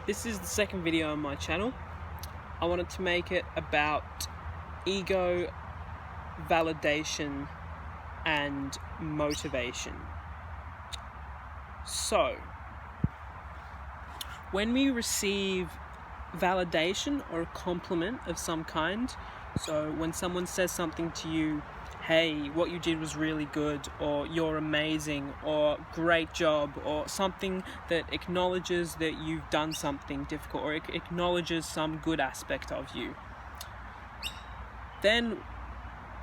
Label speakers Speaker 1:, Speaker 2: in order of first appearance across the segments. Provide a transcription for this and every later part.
Speaker 1: This is the second video on my channel. I wanted to make it about ego, validation, and motivation. So, when we receive validation or a compliment of some kind, so when someone says something to you, hey, what you did was really good, or you're amazing, or great job, or something that acknowledges that you've done something difficult, or acknowledges some good aspect of you, then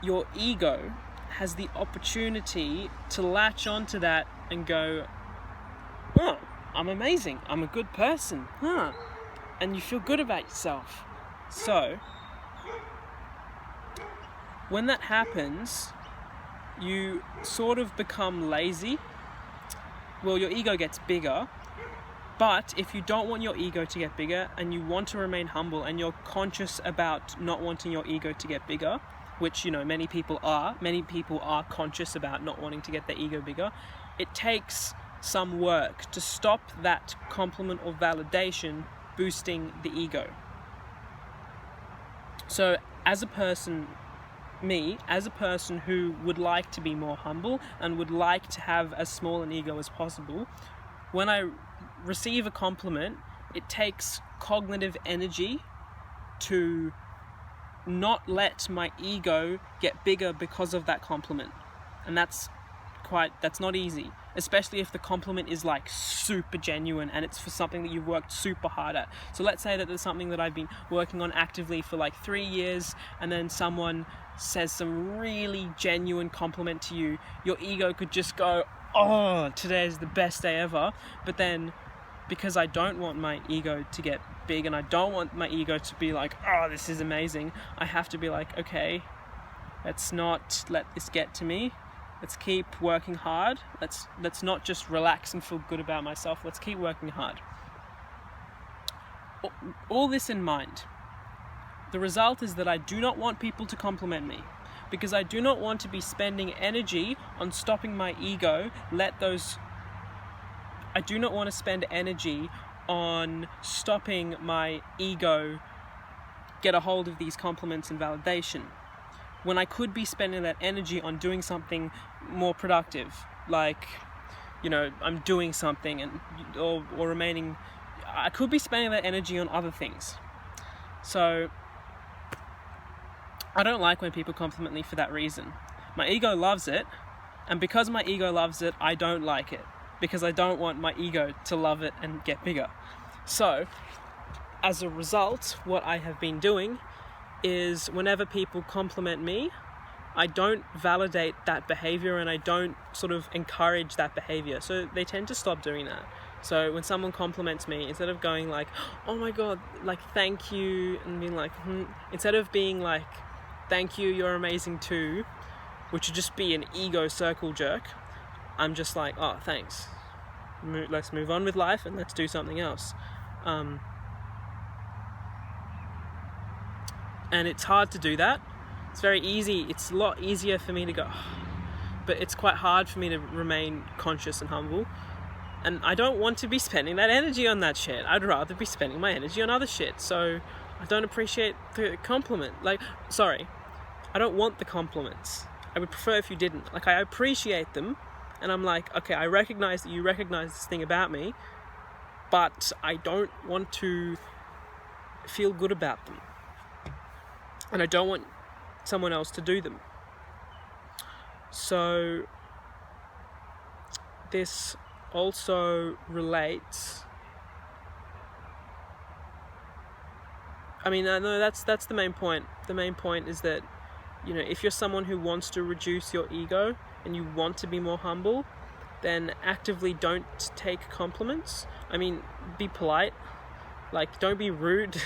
Speaker 1: your ego has the opportunity to latch onto that and go, oh, I'm amazing, I'm a good person, and you feel good about yourself. So, when that happens, you sort of become lazy. Well, your ego gets bigger, but if you don't want your ego to get bigger and you want to remain humble and you're conscious about not wanting your ego to get bigger, which, many people are conscious about not wanting to get their ego bigger, it takes some work to stop that compliment or validation boosting the ego. So as a person who would like to be more humble and would like to have as small an ego as possible, when I receive a compliment, it takes cognitive energy to not let my ego get bigger because of that compliment. And that's not easy, especially if the compliment is like super genuine and it's for something that you've worked super hard at. So let's say that there's something that I've been working on actively for like 3 years, and then someone says some really genuine compliment to you. Your ego could just go, oh, today is the best day ever. But then, because I don't want my ego to get big and I don't want my ego to be like, oh, this is amazing, I have to be like, okay, let's not let this get to me. Let's keep working hard. Let's not just relax and feel good about myself. Let's keep working hard. All this in mind, the result is that I do not want people to compliment me, because I do not want to be spending energy on stopping my ego. I do not want to spend energy on stopping my ego get a hold of these compliments and validation, when I could be spending that energy on doing something more productive, like, I'm doing something or remaining. I could be spending that energy on other things. So I don't like when people compliment me for that reason. My ego loves it, and because my ego loves it, I don't like it, because I don't want my ego to love it and get bigger. So, as a result, what I have been doing is, whenever people compliment me, I don't validate that behavior and I don't sort of encourage that behavior. So they tend to stop doing that. So when someone compliments me, instead of going like, oh my God, like, thank you, and being like, instead of being like, thank you, you're amazing too, which would just be an ego circle jerk, I'm just like, oh, thanks. Let's move on with life and let's do something else. And it's hard to do that. It's very easy. It's a lot easier for me to go, but it's quite hard for me to remain conscious and humble. And I don't want to be spending that energy on that shit. I'd rather be spending my energy on other shit. So I don't appreciate the compliment. I don't want the compliments. I would prefer if you didn't. I appreciate them, and I'm like, okay, I recognize that you recognize this thing about me, but I don't want to feel good about them. And I don't want someone else to do them. So this also relates. I know that's the main point. The main point is that, if you're someone who wants to reduce your ego and you want to be more humble, then actively don't take compliments. Be polite. Don't be rude.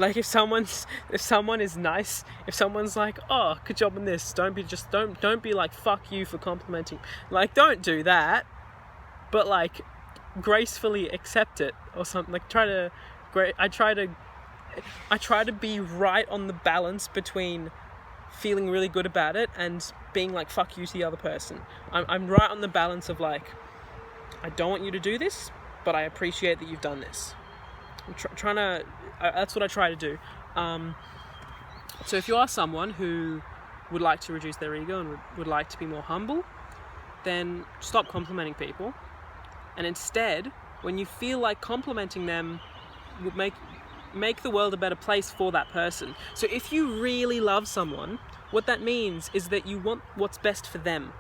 Speaker 1: If someone is nice, if someone's like, oh, good job on this, don't be like, fuck you for complimenting. Don't do that. But gracefully accept it or something. I try to be right on the balance between feeling really good about it and being like, fuck you to the other person. I'm right on the balance of I don't want you to do this, but I appreciate that you've done this. trying to. That's what I try to do. So if you are someone who would like to reduce their ego and would like to be more humble, then stop complimenting people, and instead, when you feel like complimenting them will make the world a better place for that person. So if you really love someone, what that means is that you want what's best for them.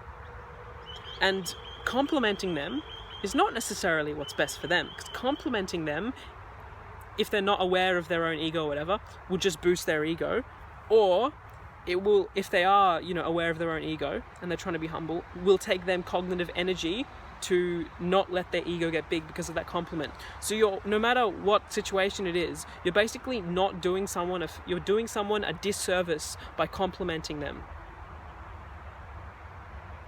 Speaker 1: And complimenting them is not necessarily what's best for them, because complimenting them, if they're not aware of their own ego or whatever, will just boost their ego. Or it will, if they are, aware of their own ego and they're trying to be humble, will take them cognitive energy to not let their ego get big because of that compliment. So no matter what situation it is, you're basically not doing someone, you're doing someone a disservice by complimenting them.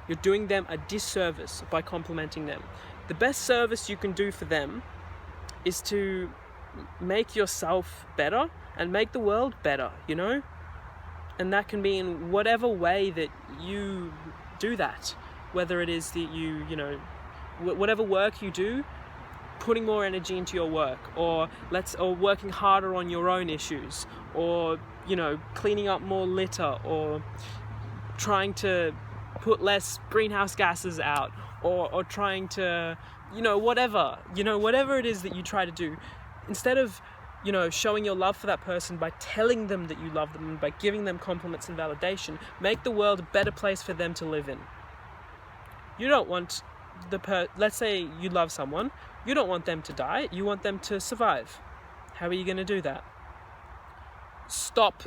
Speaker 1: You're doing them a disservice by complimenting them. The best service you can do for them is to make yourself better and make the world better, And that can be in whatever way that you do that. Whether it is that whatever work you do, putting more energy into your work, or working harder on your own issues, or cleaning up more litter, or trying to put less greenhouse gases out, or trying to whatever it is that you try to do, instead of showing your love for that person by telling them that you love them and by giving them compliments and validation, make the world a better place for them to live in. You don't want let's say you love someone, you don't want them to die, you want them to survive. How are you going to do that? Stop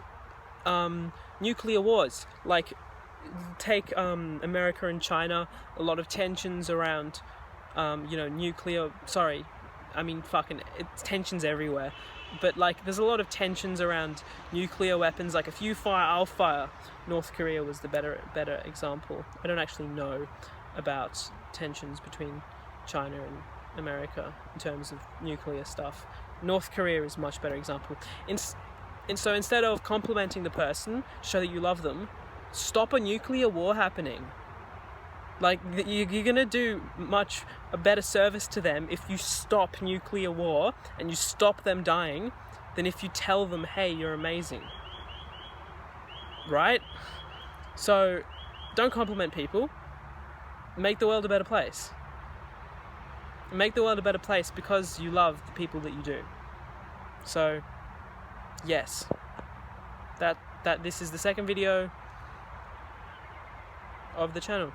Speaker 1: nuclear wars. Like, take America and China, a lot of tensions around, it's tensions everywhere. But there's a lot of tensions around nuclear weapons. Like, if you fire, I'll fire. North Korea was the better example. I don't actually know about tensions between China and America in terms of nuclear stuff. North Korea is a much better example. And so instead of complimenting the person, show that you love them, stop a nuclear war happening. You're gonna do a better service to them if you stop nuclear war and you stop them dying than if you tell them, hey, you're amazing. Right? So don't compliment people. Make the world a better place. Make the world a better place because you love the people that you do. So yes, that this is the second video of the channel.